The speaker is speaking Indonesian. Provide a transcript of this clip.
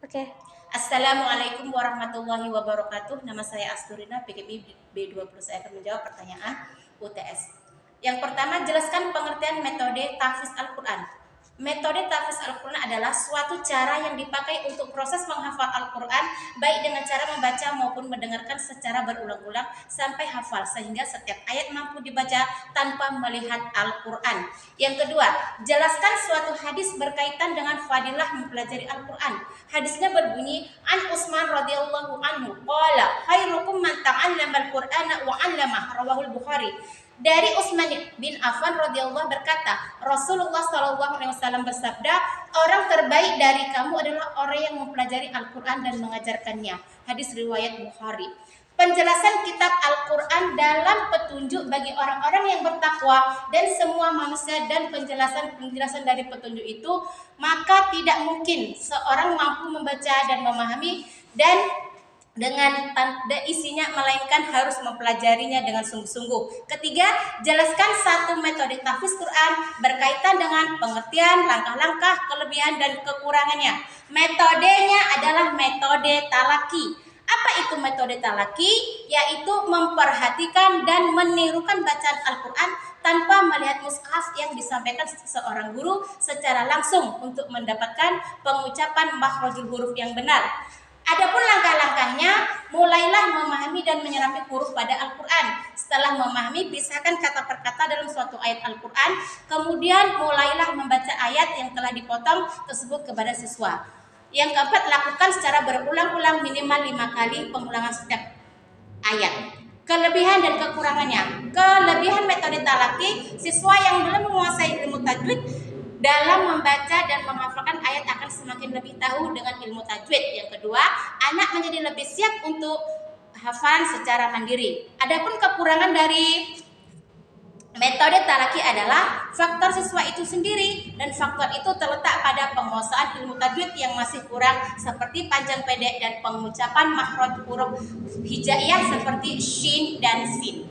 Oke. Assalamualaikum warahmatullahi wabarakatuh. Nama saya Asturina, PKB B20. Saya akan menjawab pertanyaan UTS. Yang pertama, jelaskan pengertian metode tahfiz Al-Quran. Metode tahfiz Al-Quran adalah suatu cara yang dipakai untuk proses menghafal Al-Quran, baik dengan cara membaca maupun mendengarkan secara berulang-ulang sampai hafal, sehingga setiap ayat mampu dibaca tanpa melihat Al-Quran. Yang kedua, jelaskan suatu hadis berkaitan dengan fadilah mempelajari Al-Quran. Hadisnya berbunyi, An Utsman radhiyallahu anhu qala khairukum man ta'allama al-Qur'ana wa 'allamah, rawahul Bukhari. Dari Utsman bin Affan radhiyallahu berkata, Rasulullah shallallahu alaihi wasallam bersabda, orang terbaik dari kamu adalah orang yang mempelajari Al-Qur'an dan mengajarkannya. Hadis riwayat Bukhari. Penjelasan kitab Al-Qur'an dalam petunjuk bagi orang-orang yang bertakwa dan semua manusia, dan penjelasan dari petunjuk itu, maka tidak mungkin seorang mampu membaca dan memahami dan dengan isinya, melainkan harus mempelajarinya dengan sungguh-sungguh. Ketiga, jelaskan satu metode tahfiz Quran berkaitan dengan pengertian, langkah-langkah, kelebihan dan kekurangannya. Metodenya adalah metode talaki. Apa itu metode talaki? Yaitu memperhatikan dan menirukan bacaan Al-Quran tanpa melihat mushaf yang disampaikan seorang guru secara langsung untuk mendapatkan pengucapan makhrajul huruf yang benar. Adapun langkah-langkahnya, mulailah memahami dan menyerapi huruf pada Al-Quran. Setelah memahami, pisahkan kata per kata dalam suatu ayat Al-Quran. Kemudian mulailah membaca ayat yang telah dipotong tersebut kepada siswa. Yang keempat, lakukan secara berulang-ulang minimal 5 kali pengulangan setiap ayat. Kelebihan dan kekurangannya. Kelebihan metode talaki, siswa yang belum menguasai ilmu tajwid dalam membaca dan menghafalkan ayat akan semakin lebih tahu dengan ilmu tajwid. Yang kedua, anak menjadi lebih siap untuk hafalan secara mandiri. Adapun kekurangan dari metode talaki adalah faktor siswa itu sendiri, dan faktor itu terletak pada penguasaan ilmu tajwid yang masih kurang, seperti panjang pendek dan pengucapan makhraj huruf hijaiyah seperti shin dan sin.